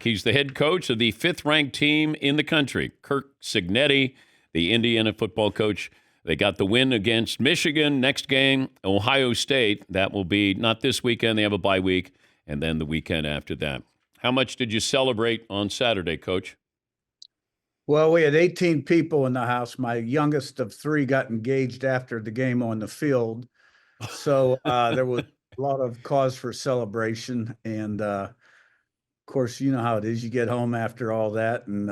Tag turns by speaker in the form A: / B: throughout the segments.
A: He's the head coach of the fifth-ranked team in the country, Curt Cignetti, the Indiana football coach. They got the win against Michigan. Next game, Ohio State. That will be not this weekend. They have a bye week, and then the weekend after that. How much did you celebrate on Saturday, Coach?
B: Well, we had 18 people in the house. My youngest of three got engaged after the game on the field. So there was a lot of cause for celebration. And, of course, you know how it is. You get home after all that and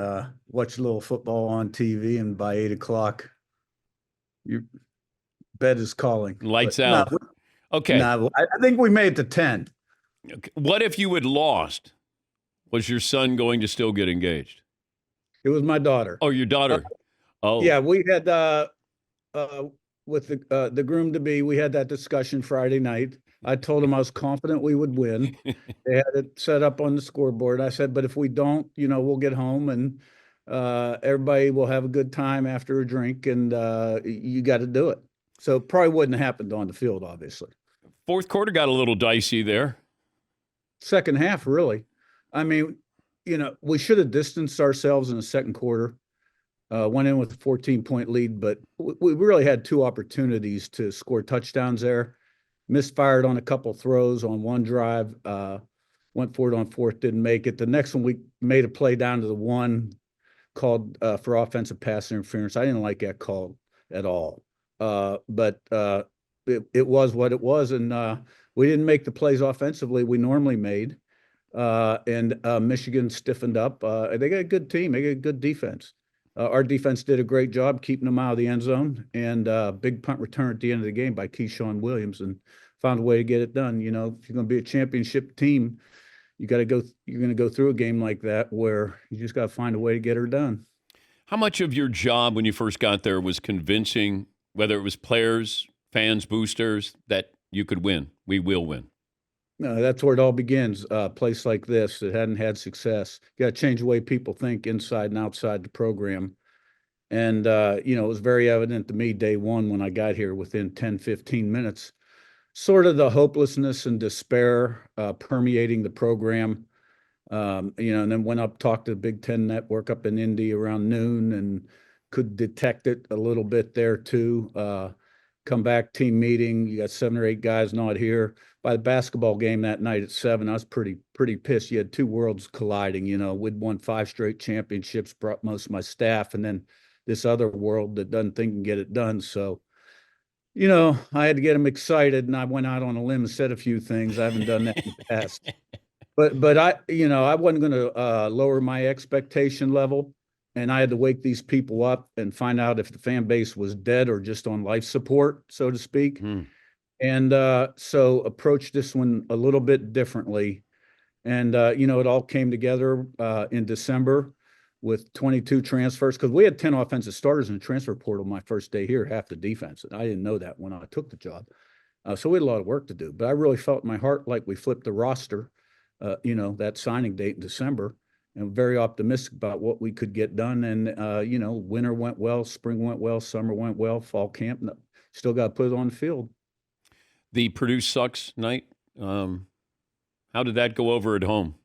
B: watch a little football on TV. And by 8 o'clock, your bed is calling.
A: Lights out. Okay.
B: No, I think we made it to 10.
A: Okay. What if you had lost? Was your son going to still get engaged?
B: It was my daughter.
A: Oh, your daughter.
B: Yeah, we had with the groom-to-be, we had that discussion Friday night. I told him I was confident we would win. They had it set up on the scoreboard. I said, but if we don't, we'll get home and everybody will have a good time after a drink, and you got to do it. So it probably wouldn't have happened on the field, obviously.
A: Fourth quarter got a little dicey there.
B: Second half, really. I mean, we should have distanced ourselves in the second quarter. Went in with a 14-point lead, but we really had two opportunities to score touchdowns there. Misfired on a couple throws on one drive. Went for it on fourth, didn't make it. The next one, we made a play down to the one called for offensive pass interference. I didn't like that call at all. But it was what it was, and we didn't make the plays offensively we normally made. And Michigan stiffened up. They got a good team. They got a good defense. Our defense did a great job keeping them out of the end zone, and big punt return at the end of the game by Keyshawn Williams, and found a way to get it done. If you're going to be a championship team, you're going to go through a game like that where you just got to find a way to get her done.
A: How much of your job when you first got there was convincing, whether it was players, fans, boosters, that you could win? We will win.
B: No, that's where it all begins. A place like this that hadn't had success. You got to change the way people think inside and outside the program. And, it was very evident to me day one when I got here within 10, 15 minutes, sort of the hopelessness and despair permeating the program. And then went up, talked to the Big Ten Network up in Indy around noon and could detect it a little bit there too. Come back, team meeting. You got 7 or 8 guys not here. By the basketball game that night at 7, I was pretty pissed. You had two worlds colliding. We'd won 5 straight championships, brought most of my staff, and then this other world that doesn't think can get it done. So, I had to get them excited, and I went out on a limb and said a few things. I haven't done that in the past. But I wasn't going to lower my expectation level. And I had to wake these people up and find out if the fan base was dead or just on life support, so to speak. And so approached this one a little bit differently. And, it all came together in December with 22 transfers, because we had 10 offensive starters in the transfer portal my first day here, half the defense. And I didn't know that when I took the job. So we had a lot of work to do. But I really felt in my heart like we flipped the roster, that signing date in December. And very optimistic about what we could get done. And, winter went well, spring went well, summer went well, fall camp. Still got to put it on the field.
A: The Purdue sucks night, how did that go over at home?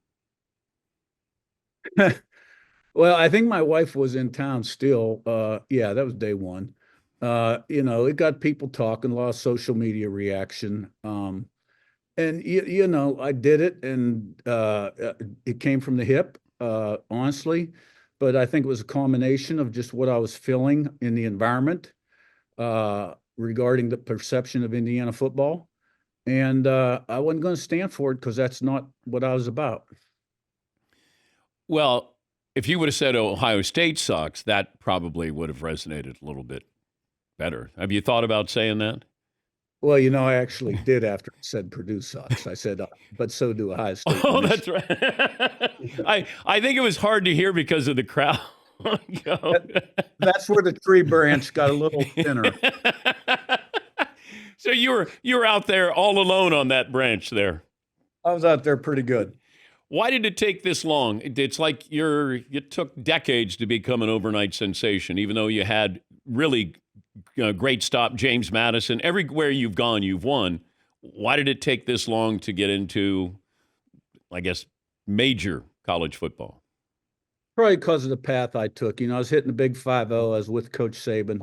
B: Well, I think my wife was in town still. Yeah, that was day one. It got people talking, a lot of social media reaction. And, I did it, and it came from the hip. Honestly, but I think it was a combination of just what I was feeling in the environment regarding the perception of Indiana football. And I wasn't going to stand for it because that's not what I was about.
A: Well, if you would have said Ohio State sucks, that probably would have resonated a little bit better. Have you thought about saying that?
B: Well, I actually did after I said Purdue sucks. I said, but so do Ohio State.
A: Oh, that's right. I think it was hard to hear because of the crowd.
B: That's where the tree branch got a little thinner.
A: So you were out there all alone on that branch there.
B: I was out there pretty good.
A: Why did it take this long? It's like it took decades to become an overnight sensation, even though you had really great stop, James Madison. Everywhere you've gone, you've won. Why did it take this long to get into, I guess, major college football?
B: Probably because of the path I took. I was hitting the big 5-0. I was with Coach Saban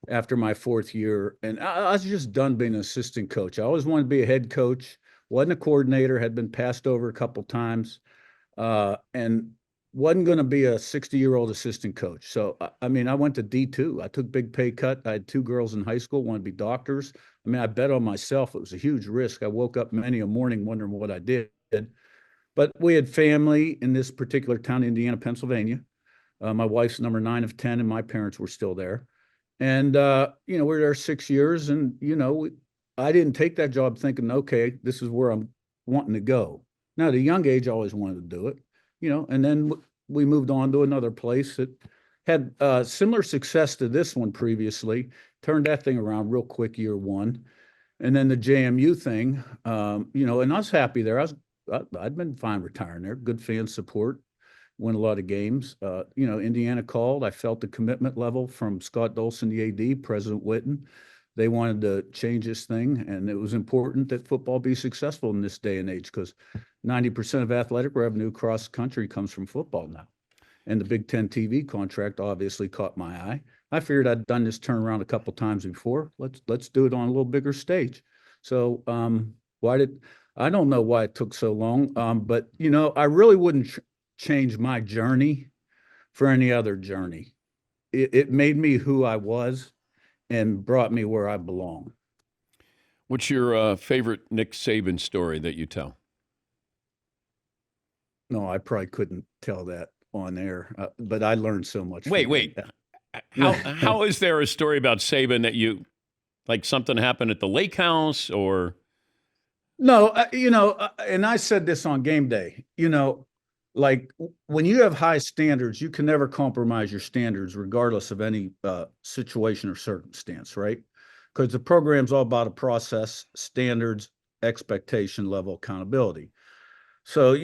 B: after my 4th year, and I was just done being an assistant coach. I always wanted to be a head coach. Wasn't a coordinator. Had been passed over a couple times, and wasn't going to be a 60-year-old assistant coach. So, I mean, I went to D2. I took big pay cut. I had 2 girls in high school, wanted to be doctors. I mean, I bet on myself. It was a huge risk. I woke up many a morning wondering what I did. But we had family in this particular town, Indiana, Pennsylvania. My wife's number 9 of 10, and my parents were still there. And, we were there 6 years, and, I didn't take that job thinking, okay, this is where I'm wanting to go. Now, at a young age, I always wanted to do it, and then we moved on to another place that had similar success to this one previously, turned that thing around real quick year 1. And then the JMU thing, and I was happy there. I'd been fine retiring there, good fan support, win a lot of games. Indiana called. I felt the commitment level from Scott Dolson, the AD, President Witten. They wanted to change this thing, and it was important that football be successful in this day and age because 90% of athletic revenue across the country comes from football now. And the Big Ten TV contract obviously caught my eye. I figured I'd done this turnaround a couple times before. Let's do it on a little bigger stage. So I don't know why it took so long, but I really wouldn't change my journey for any other journey. It made me who I was and brought me where I belong.
A: What's your favorite Nick Saban story that you tell?
B: No, I probably couldn't tell that on air, but I learned so much.
A: Wait. How is there a story about Saban that you, like something happened at the lake house or?
B: No, and I said this on game day, like when you have high standards, you can never compromise your standards regardless of any situation or circumstance, right? Because the program's all about a process, standards, expectation level, accountability. So,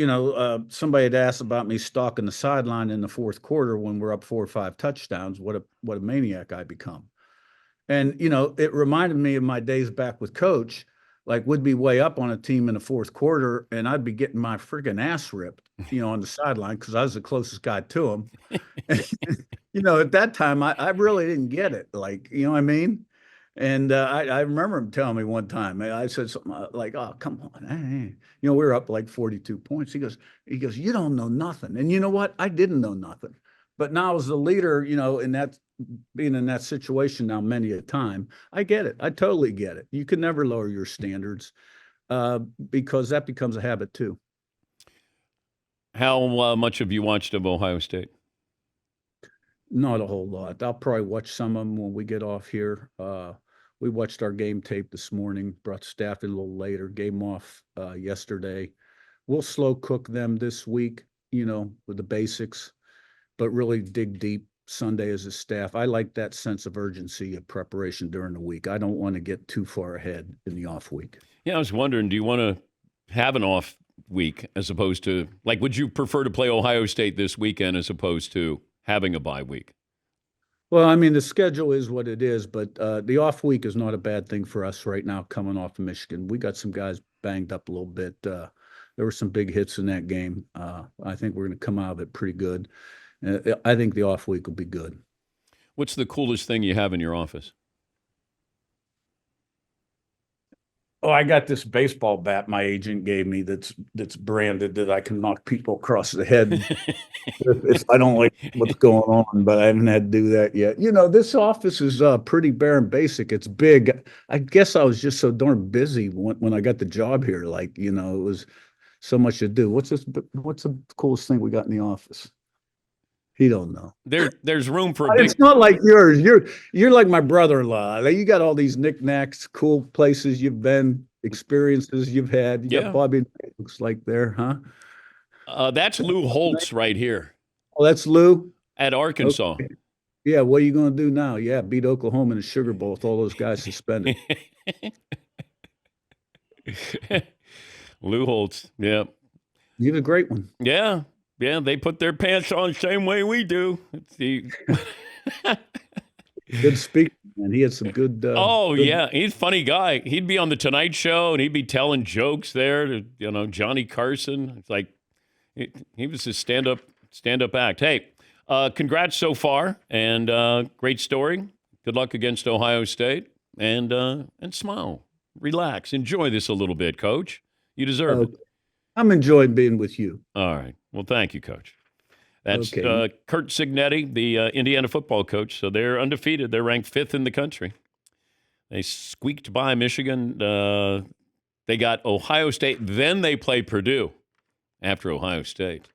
B: somebody had asked about me stalking the sideline in the 4th quarter when we're up 4 or 5 touchdowns. What a maniac I become. And, it reminded me of my days back with Coach. Like we'd be way up on a team in the 4th quarter, and I'd be getting my freaking ass ripped, on the sideline because I was the closest guy to him. At that time, I really didn't get it. Like, you know what I mean? And I remember him telling me one time, I said something like, "Oh, come on, hey." We were up like 42 points. He goes, "You don't know nothing." And you know what? I didn't know nothing. But now as the leader, being in that situation now many a time, I get it. I totally get it. You can never lower your standards because that becomes a habit too.
A: How much have you watched of Ohio State?
B: Not a whole lot. I'll probably watch some of them when we get off here. We watched our game tape this morning, brought staff in a little later, game off yesterday. We'll slow cook them this week, with the basics, but really dig deep Sunday as a staff. I like that sense of urgency of preparation during the week. I don't want to get too far ahead in the off week.
A: Yeah, I was wondering, do you want to have an off week as opposed to, like, would you prefer to play Ohio State this weekend as opposed to having a bye week?
B: Well, I mean, the schedule is what it is, but the off week is not a bad thing for us right now coming off of Michigan. We got some guys banged up a little bit. There were some big hits in that game. I think we're going to come out of it pretty good. I think the off week will be good.
A: What's the coolest thing you have in your office?
B: Oh, I got this baseball bat my agent gave me that's branded that I can knock people across the head if I don't like what's going on, but I haven't had to do that yet. This office is pretty bare and basic. It's big. I guess I was just so darn busy when I got the job here. Like, it was so much to do. What's the coolest thing we got in the office? He don't know.
A: There's room for
B: It's not like yours. You're like my brother-in-law. You got all these knickknacks, cool places you've been, experiences you've had. You got Bobby, looks like there, huh?
A: That's Lou Holtz right here.
B: Oh, that's Lou?
A: At Arkansas.
B: Okay. Yeah, what are you going to do now? Yeah, beat Oklahoma in the Sugar Bowl with all those guys suspended.
A: Lou Holtz, yeah.
B: He's a great one.
A: Yeah. Yeah, they put their pants on the same way we do.
B: Good speaker, man. He had some good.
A: Yeah, he's a funny guy. He'd be on the Tonight Show and he'd be telling jokes there to Johnny Carson. It's like, He was a stand-up act. Hey, congrats so far, and great story. Good luck against Ohio State, and smile, relax, enjoy this a little bit, Coach. You deserve it.
B: I'm enjoying being with you.
A: All right. Well, thank you, Coach. That's
B: Okay.
A: Curt Cignetti, the Indiana football coach. So they're undefeated. They're ranked 5th in the country. They squeaked by Michigan. They got Ohio State. Then they play Purdue after Ohio State.